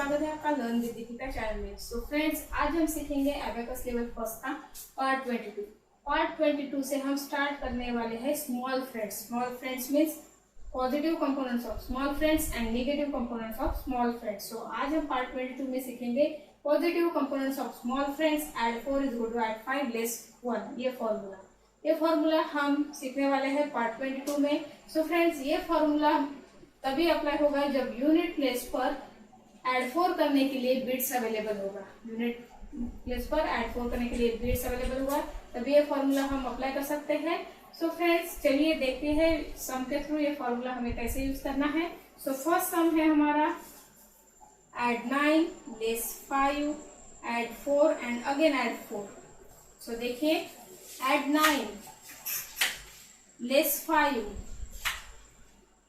स्वागत है आपका लर्न विद दीपिका चैनल में। सो फ्रेंड्स, आज हम सीखेंगे एबेकस लेवल फर्स्ट का पार्ट 22। पार्ट 22 से हम स्टार्ट करने वाले हैं small friends. Small friends means positive components of small friends and negative components of small friends. So आज हम पार्ट 22 में सीखेंगे positive components of small friends. Add 4 is equal to add 5 less 1। ये फॉर्मूला हम सीखने वाले हैं पार्ट 22 में। सो फ्रेंड्स, ये फॉर्मूला तभी अप्लाई होगा जब यूनिट प्लेस पर एड 4 करने के लिए बिट्स अवेलेबल होगा। यूनिट प्लेस पर एड 4 करने के लिए बिट्स अवेलेबल हुआ तभी ये फॉर्मूला हम अप्लाई कर सकते हैं। सो फ्रेंड्स, चलिए देखते हैं सम के थ्रू ये फॉर्मूला हमें कैसे यूज करना है। सो फर्स्ट सम है हमारा add 9 less 5 add 4 and again add 4। So देखिए, एड 9 लेस 5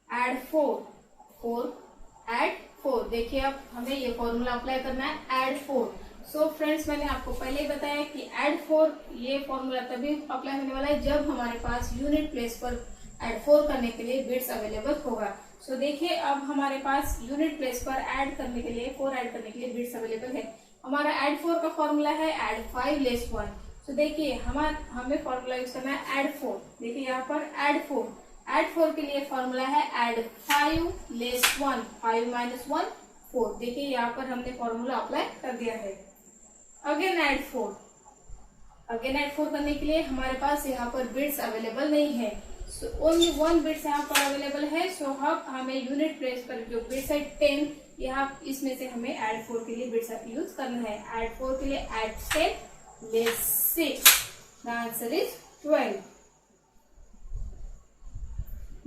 एड 4 एड 4। देखिए, अब हमें ये फॉर्मूला अप्लाई करना है एड 4। सो फ्रेंड्स, मैंने आपको पहले ही बताया कि एड 4 ये फॉर्मूला तभी अप्लाई होने वाला है जब हमारे पास यूनिट प्लेस पर एड 4 करने के लिए बिट्स अवेलेबल होगा। सो देखिए, अब हमारे पास यूनिट प्लेस पर ऐड करने के लिए 4 ऐड करने के लिए बिट्स अवेलेबल है। हमारा एड 4 का फॉर्मूला है एड 5 लेस 1। सो देखिए, हमें फॉर्मूला यूज करना है एड 4। देखिए यहाँ पर एड 4 के लिए फॉर्मूला है एड 5 लेस 1। 5 माइनस 1 4। देखिए यहाँ पर हमने फॉर्मूला अप्लाई कर दिया है। अगेन एड 4 करने के लिए हमारे पास यहाँ पर बिट्स अवेलेबल नहीं है। सो ओनली 1 बिट्स यहाँ पर अवेलेबल है। सो अब हमें यूनिट प्लेस पर जो बिट्स है 10, यहाँ इसमें से हमें एड 4 के लिए बिट्स यूज करना है। एड 4 के लिए add 10 less 6। The answer is 12।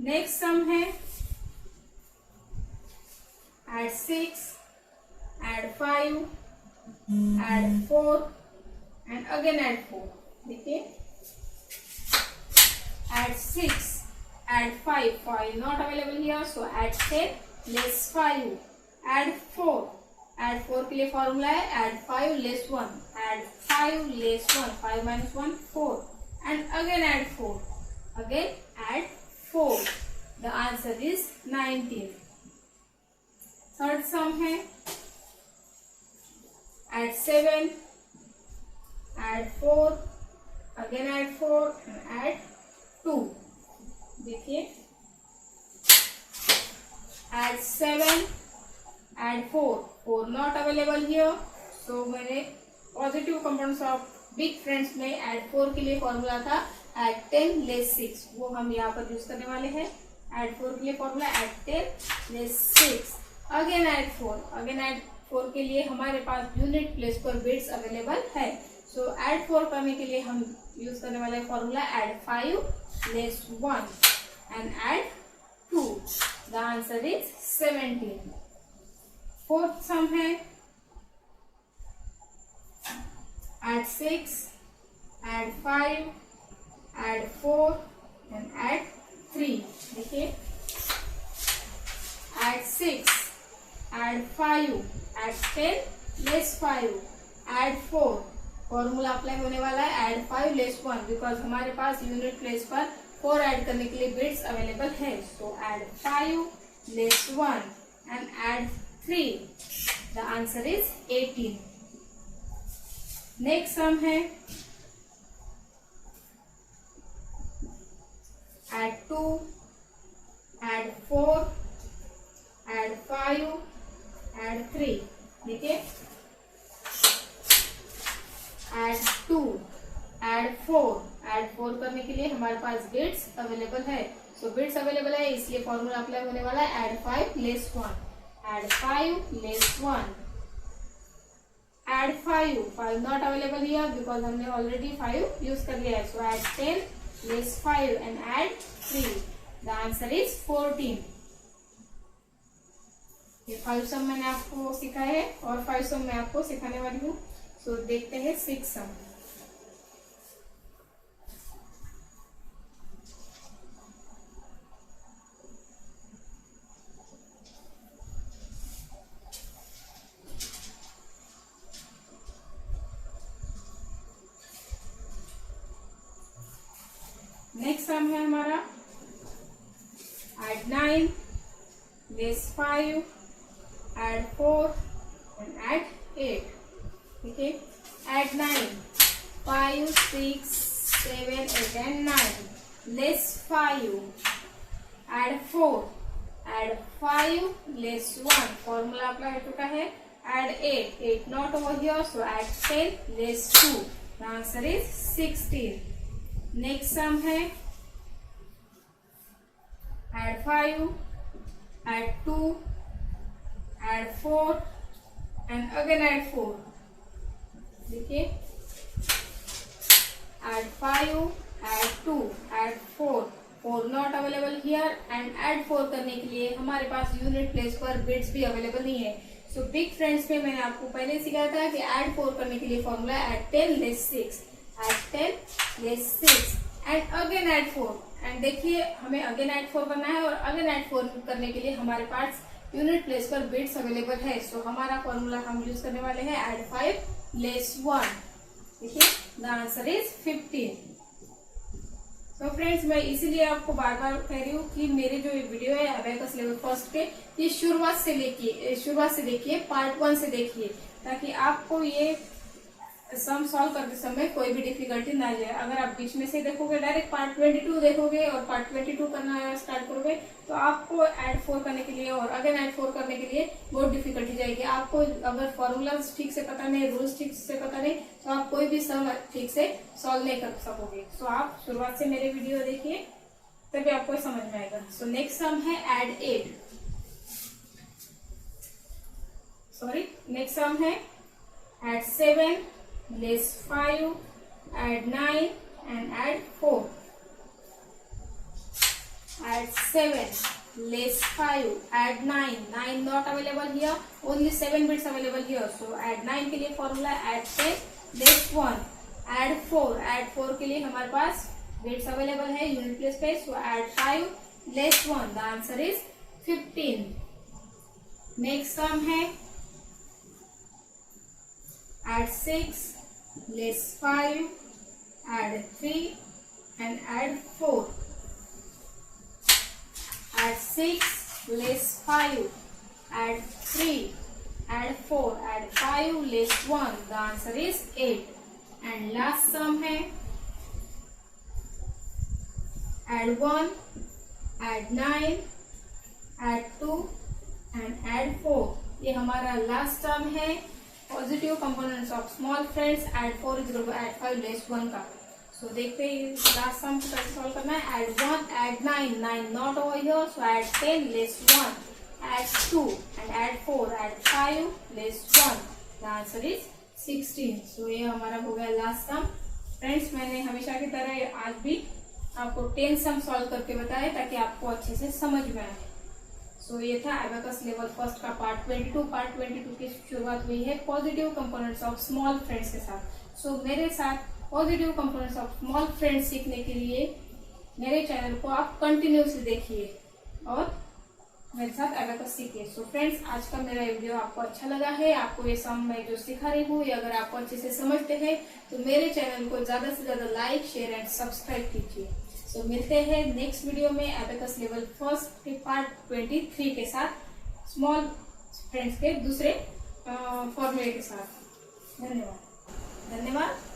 Next sum है add 6 add 5 add 4 and again add 4। देखिए, add 6 add 5 not available here, so add 10 less 5 add 4 के लिए फॉर्मूला है add 5 less 1। Add 5 less 1। 5 minus 1 4 and again add 4। Again add 4। The answer is 19. Third sum है add 7, add 4, again add 4 and add 2. देखिए, add 7, add 4 not available here. So मैंने positive compounds of big friends में add 4 के लिए formula था add 10 less 6, वो हम यहाँ पर यूज करने वाले हैं। एड 4 के लिए formula add 10 less 6। Again add 4 के लिए हमारे पास यूनिट प्लेस पर बिट्स अवेलेबल है। सो एड 4 करने के लिए हम यूज करने वाले formula add 5 less 1 and add 2। The answer is 17। Fourth sum है add 6 add 5 add 4 and add 3। देखिए, add 6 add 5 add 10 less 5 add 4। Formula apply होने वाला है एड 5 लेस 1 बिकॉज हमारे पास यूनिट प्लेस पर 4 ऐड करने के लिए बिट्स अवेलेबल है। So add 5 less 1 and add 3। The answer is 18। Next sum है add 2, add 4, add 5, add 3। देखिए, add 2, add 4 करने के लिए हमारे पास बिट्स अवेलेबल है। सो बिट्स अवेलेबल है इसलिए फॉर्मूला अप्लाई होने वाला है add 5 less 1। add 5 less 1 add 5 not available here because हमने ऑलरेडी 5 यूज कर लिया है। सो add 10 less 5 and add 3. The answer is 14. ये 5 सम मैंने आपको सिखाया है और 5 सम मैं आपको सिखाने वाली हूँ। सो देखते हैं 6 सम। नेक्स्ट सम है हमारा add 9 less 5 add 4 and add 8. Okay, add 9. 5, 6, 7, 8 and 9. Less 5. Add 4. Add 5 less 1. Formula apply हो चुका है. Add 8. 8 not over here, so add 10 less 2. The answer is 16. Next sum है. Add 5. Add 2. Add 4 and again add 4. देखिए, add 5, add 2, add 4. 4 not available here and add 4 करने के लिए हमारे पास यूनिट प्लेस पर बिट्स भी अवेलेबल नहीं है. सो बिग फ्रेंड्स में मैंने आपको पहले सिखाया था कि add 4 करने के लिए formula add 10 less 6, add 10 less 6 and again add 4. And देखिए, हमें अगेन ऐड 4 करना है और अगेन ऐड 4 करने के लिए हमारे पास यूनिट प्लेस पर बिट्स अवेलेबल है. सो हमारा फॉर्मूला हम यूज करने वाले हैं ऐड 5 लेस 1. देखिए, द आंसर इज 15. तो फ्रेंड्स, मैं इसीलिए आपको बार बार कह रही हूँ कि मेरे जो वीडियो है अबेकस लेवल फर्स्ट के, ये शुरुआत से देखिए, पार्ट 1 से देखिए, ताकि आपको ये सम सॉल्व करते समय कोई भी डिफिकल्टी ना जाए. अगर आप बीच में से देखोगे, डायरेक्ट पार्ट 22 देखोगे और पार्ट 22 करना स्टार्ट करोगे, तो आपको ऐड 4 करने के लिए और अगेन ऐड 4 करने के लिए बहुत डिफिकल्टी जाएगी. आपको अगर फॉर्मूलाज ठीक से पता नहीं, रूल्स ठीक से पता नहीं, तो आप कोई भी सम ठीक से सॉल्व नहीं कर सकोगे. सो आप शुरुआत से मेरे वीडियो देखिए, तभी आपको समझ में आएगा. सो नेक्स्ट सम है ऐड 8. नेक्स्ट सम है add 7 less 5, add 9 and add 4. Add 7 less 5, add 9. 9 not available here, only 7 bits available here. So add 9 के लिए formula add 10 less 1. Add 4. add 4 के लिए हमारे पास bits available है unit place पे. So add 5 less 1. The answer is 15. Next sum है add 6 less 5, add 3 and add 4. Add 6 less 5, add 3, add 4, add 5 less 1. The answer is 8. And last sum है add 1, add 9, add 2 and add 4. ये हमारा last sum है positive components of small friends add 4 is equal to add 5 less 1 का. सो देखते हैं last सम को कैसे solve करना है. Add 1, add 9, 9 not over here, so add 10 less 1, add 2 and add 4, add 5 less 1. The answer is 16. सो ये हमारा हो गया लास्ट सम. फ्रेंड्स, मैंने हमेशा की तरह आज भी आपको 10 सम सॉल्व करके बताया ताकि आपको अच्छे से समझ में आए. सो ये था एबेकस लेवल फर्स्ट का पार्ट 22. पार्ट 22 की शुरुआत हुई है positive components of small friends के साथ. सो मेरे साथ positive components of small friends सीखने के लिए मेरे चैनल को आप कंटिन्यूसली देखिए और मेरे साथ एबेकस सीखिए. सो फ्रेंड्स, आज का मेरा वीडियो आपको अच्छा लगा है, आपको ये सम मैं जो सिखा रही हूँ ये अगर आपको अच्छे से समझते हैं तो मेरे चैनल को ज्यादा से ज्यादा लाइक, शेयर एंड सब्सक्राइब कीजिए. तो मिलते हैं नेक्स्ट वीडियो में एबेकस लेवल फर्स्ट के पार्ट 23 के साथ, स्मॉल फ्रेंड्स के दूसरे फॉर्मूले के साथ. धन्यवाद.